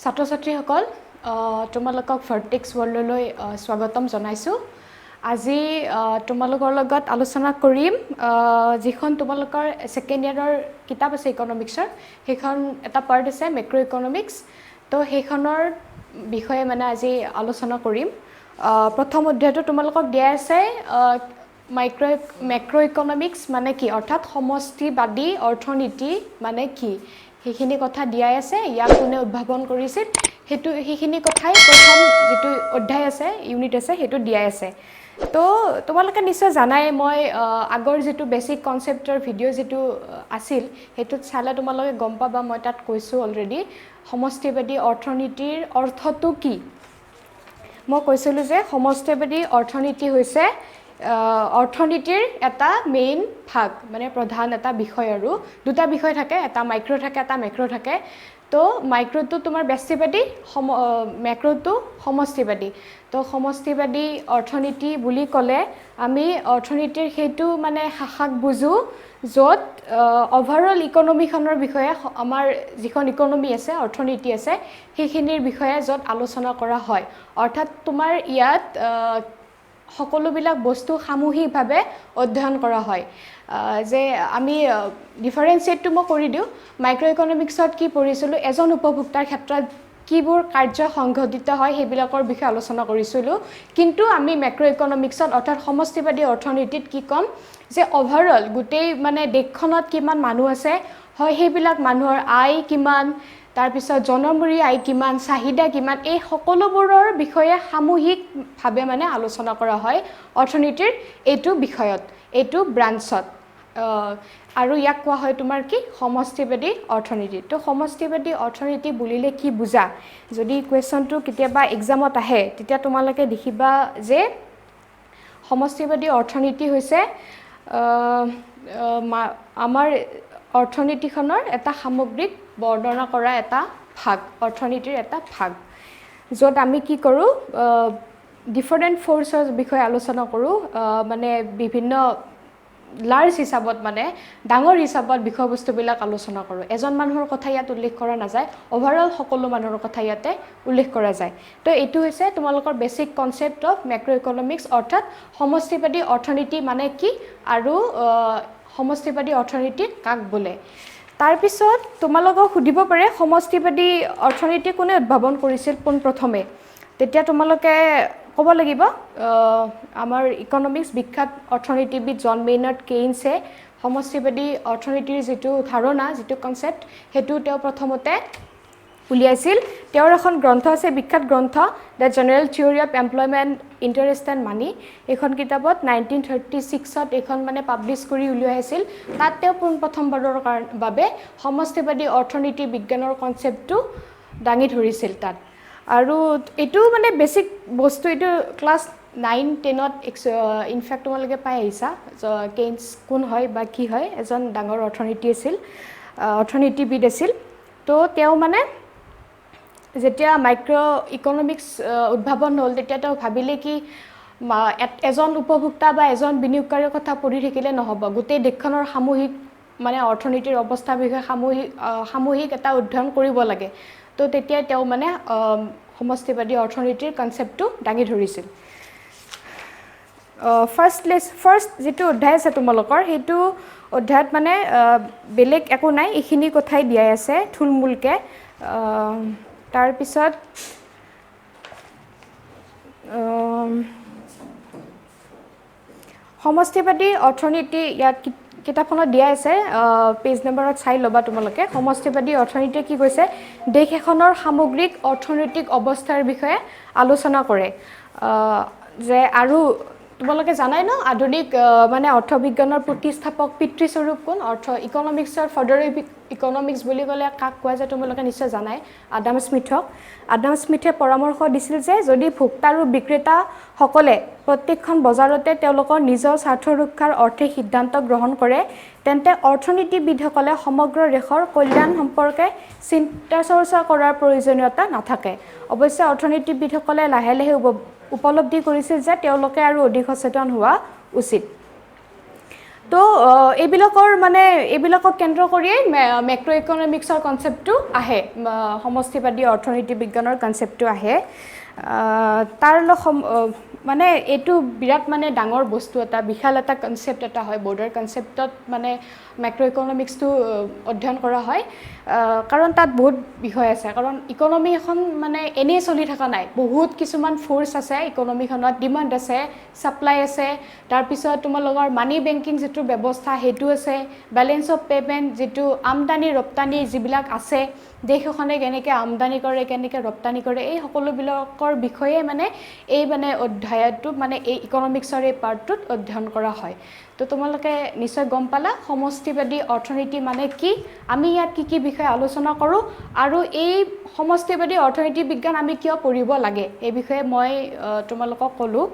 ছাত্ৰ ছাত্ৰীসকল তোমালোকক ভাৰ্টেক্স ৱৰ্ল্ডলৈ স্বাগতম জনাইছোঁ আজি তোমালোকৰ লগত আলোচনা কৰিম যিখন তোমালোকৰ সেকেন্ড ইয়াৰৰ কিতাপ আছে ইকনমিক্সৰ সেইখন এটা পাৰ্ট আছে মেক্ৰো ইকনমিক্স তো সেইখনৰ বিষয়ে মানে আজি আলোচনা কৰিম প্ৰথম অধ্যায়টো তোমালোকক দিয়া আছে মেক্ৰো ইকনমিক্স মানে কি অৰ্থাৎ সমষ্টিবাদী অৰ্থনীতি মানে কি সেইখিনি কথা দিয়াই আছে ইয়াক কোনে উদ্ভাৱন কৰিছিল সেইখিনি কথাই প্ৰথম যেটো অধ্যায় আছে ইউনিট আছে হেতু দিয়াই আছে তো তোমালোকে নিশ্চয় জানাই মই আগৰ যেটো বেসিক কনসেপ্টৰ ভিডিও যেটো আছিল হেতুত চালে তোমালোকে গম পাবা মই তাত কৈছো অলৰেডি সমষ্টিবাদী অৰ্থনীতিৰ অৰ্থটো কি মই কৈছিলো যে সমষ্টিবাদী অৰ্থনীতি হৈছে অৰ্থনীতিৰ এটা মেইন ভাগ মানে প্ৰধান এটা বিষয় আৰু দুটা বিষয় থাকে এটা মাইক্ৰো থাকে এটা মেক্ৰো থাকে তো মাইক্ৰোটো তোমাৰ ব্যষ্টিবাদী মেক্ৰোটো সমষ্টিবাদী তো সমষ্টিবাদী অৰ্থনীতি বুলি ক'লে আমি অৰ্থনীতিৰ হেতু মানে শাখাক বুজো যত ওভাৰঅল ইকনমিখনৰ বিষয়ে আমাৰ যিখন ইকনমি আছে অৰ্থনীতি আছে সেইখিনিৰ বিষয়ে যত আলোচনা কৰা হয় অৰ্থাৎ তোমাৰ ইয়াত সকলোবিলাক বস্তু সামূহিকভাৱে অধ্যয়ন কৰা হয় যে আমি ডিফাৰেন্সিয়েটটো মই কৰি দিও মাইক্ৰো ইকনমিক্সত কি পঢ়িছিলো এজন উপভোক্তাৰ ক্ষেত্ৰত কিবোৰ কাৰ্য সংঘটিত হয় সেইবিলাকৰ বিষয়ে আলোচনা কৰিছিলো কিন্তু আমি মেক্ৰো ইকনমিক্সত অৰ্থাৎ সমষ্টিবাদী অৰ্থনীতিত কি কম যে ওভাৰঅল গোটেই মানে দেশখনত কিমান মানুহ আছে হয় সেইবিলাক মানুহৰ আয় কিমান তাৰ পিছত জনমূৰি আয় কিমান চাহিদা কিমান এই সকলোবোৰৰ বিষয়ে সামূহিকভাৱে মানে আলোচনা কৰা হয় অৰ্থনীতিৰ এইটো বিষয়ত এইটো ব্ৰাঞ্চত আৰু ইয়াক কোৱা হয় তোমাৰ কি সমষ্টিবাদী অৰ্থনীতি তো সমষ্টিবাদী অৰ্থনীতি বুলিলে কি বুজা যদি কোৱেশ্চনটো কেতিয়াবা এক্সামত আহে তেতিয়া তোমালোকে দেখিবা যে সমষ্টিবাদী অৰ্থনীতি হৈছে আমাৰ অৰ্থনীতিখনৰ এটা সামগ্ৰিক বৰ্ণনা কৰা এটা ভাগ অৰ্থনীতিৰ এটা ভাগ যত আমি কি কৰো ডিফাৰেন্ট ফোৰ্সৰ বিষয়ে আলোচনা কৰো মানে বিভিন্ন লাৰ্জ হিচাপত মানে ডাঙৰ হিচাপত বিষয়বস্তুবিলাক আলোচনা কৰো এজন মানুহৰ কথা ইয়াত উল্লেখ কৰা নাযায় ওভাৰঅল সকলো মানুহৰ কথা ইয়াতে উল্লেখ কৰা যায় তো এটো হৈছে তোমালোকৰ বেসিক কনসেপ্ট অফ মেক্ৰো ইকনমিক্স অৰ্থাৎ সমষ্টিবাদী অৰ্থনীতি মানে কি আৰু সমষ্টিবাদী অৰ্থনীতি কাক বোলে তাৰ পিছত তোমালোকক সুধিব পাৰে সমষ্টিবাদী অৰ্থনীতি কোনে উদ্ভাৱন কৰিছিল পোন প্ৰথমে তেতিয়া তোমালোকে ক'ব লাগিব আমাৰ ইকনমিক্স বিখ্যাত অৰ্থনীতিবিদ জন মেইনাৰ্ড কেইনছে সমষ্টিবাদী অৰ্থনীতিৰ যেটো ধাৰণা যেটো কনসেপ্ট হেতু তেওঁ প্ৰথমতে উলিয়াইছিল তেওঁৰ এখন গ্ৰন্থ আছে বিখ্যাত গ্ৰন্থ the general theory of employment interest and money এখন কিতাপত 1936ত এখন মানে পাবলিশ কৰি উলিয়াইছিল তাত তেওঁ প্ৰথমবাৰৰ বাবে সমষ্টিবাদী অৰ্থনীতি বিজ্ঞানৰ কনসেপ্টটো দাঙি ধৰিছিল তাত আৰু এটো মানে বেসিক বস্তু এটো ক্লাস 9-10ত ইনফ্যাক্ট তোমালোকে পাই আহিছা কেইনছ কোন হয় বা কি হয় এজন ডাঙৰ অৰ্থনীতিবিদ আছিল তো তেওঁ মানে যেতিয়া মাইক্ৰো ইকনমিক্স উদ্ভাৱন হ'ল তেতিয়া তেওঁ ভাবিলে কি এজন উপভোক্তা বা এজন বিনিয়োগকাৰীৰ কথা পঢ়ি থাকিলে নহব গোটেই দেশখনৰ সামূহিক মানে অৰ্থনীতিৰ অৱস্থা বিষয়ে সামূহিক এটা অধ্যয়ন কৰিব লাগে তো তেতিয়া তেওঁ মানে সমষ্টিবাদী অৰ্থনীতিৰ কনসেপ্টটো দাঙি ধৰিছিল ফাৰ্স্ট যেটো অধ্যায় আছে তোমালোকৰ হেতু অধ্যায়ত মানে বেলেগ একো নাই এইখিনি কথাই দিয়াই আছে থুলমূলকে তাৰ পিছত সমষ্টিবাদী অৰ্থনীতি ইয়াত কিতাপখনত দিয়া আছে পেজ নম্বৰত চাই লবা তোমালোকে সমষ্টিবাদী অৰ্থনীতিয়ে কি কৈছে দেশ এখনৰ সামগ্ৰিক অৰ্থনৈতিক অৱস্থাৰ বিষয়ে আলোচনা কৰে যে আৰু তোমালোকে জানাই ন আধুনিক মানে অৰ্থবিজ্ঞানৰ প্ৰতিষ্ঠাপক পিতৃস্বৰূপ কোন ইকনমিক্সৰ ফাদাৰ অফ ইকনমিক্স বুলি ক'লে কাক কোৱা যায় তোমালোকে নিশ্চয় জানাই আডাম স্মিথে পৰামৰ্শ দিছিল যে যদি ভোক্তা আৰু বিক্ৰেতা সকলে প্ৰত্যেকখন বজাৰতে তেওঁলোকৰ নিজৰ স্বাৰ্থ ৰক্ষাৰ অৰ্থে সিদ্ধান্ত গ্ৰহণ কৰে তেন্তে অৰ্থনীতিবিদসকলে সমগ্ৰ দেশৰ কল্যাণ সম্পৰ্কে চিন্তা চৰ্চা কৰাৰ প্ৰয়োজনীয়তা নাথাকে অৱশ্যে অৰ্থনীতিবিদসকলে লাহে লাহে উপলব্ধি কৰিছিল যে তেওঁলোকে আৰু অধিক সচেতন হোৱা উচিত তো এইবিলাকৰ মানে এইবিলাকক কেন্দ্ৰ কৰিয়েই মেক্ৰ' ইকনমিক্সৰ কনচেপ্টটো আহে সমষ্টিবাদী অৰ্থনীতি বিজ্ঞানৰ কনচেপ্টটো আহে তাৰ মানে এইটো বিৰাট মানে ডাঙৰ বস্তু এটা বিশাল এটা কনচেপ্ট এটা হয় বৰ্ডাৰ কনচেপ্টত মানে মেক্ৰ' ইকনমিক্সটো অধ্যয়ন কৰা হয় কাৰণ তাত বহুত বিষয় আছে কাৰণ ইকনমি এখন মানে এনেই চলি থকা নাই বহুত কিছুমান ফ'ৰ্চ আছে ইকনমিখনত ডিমাণ্ড আছে ছাপ্লাই আছে তাৰপিছত তোমালোকৰ মানি বেংকিং যিটো ব্যৱস্থা সেইটো আছে বেলেঞ্চ অফ পে'মেণ্ট যিটো আমদানি ৰপ্তানি যিবিলাক আছে দেশ এখনে কেনেকৈ আমদানি কৰে কেনেকৈ ৰপ্তানি কৰে এই সকলোবিলাকৰ বিষয়ে মানে এই মানে অধ্যায়টো মানে এই ইকনমিক্সৰ এই পাৰ্টটোত অধ্যয়ন কৰা হয় তো তোমালোকে নিশ্চয় গম পালা সমষ্টিবাদী অৰ্থনীতি মানে কি আমি ইয়াত কি বিষয়ে আলোচনা কৰোঁ আৰু এই সমষ্টিবাদী অৰ্থনীতি বিজ্ঞান আমি কিয় পঢ়িব লাগে এই বিষয়ে মই তোমালোকক ক'লোঁ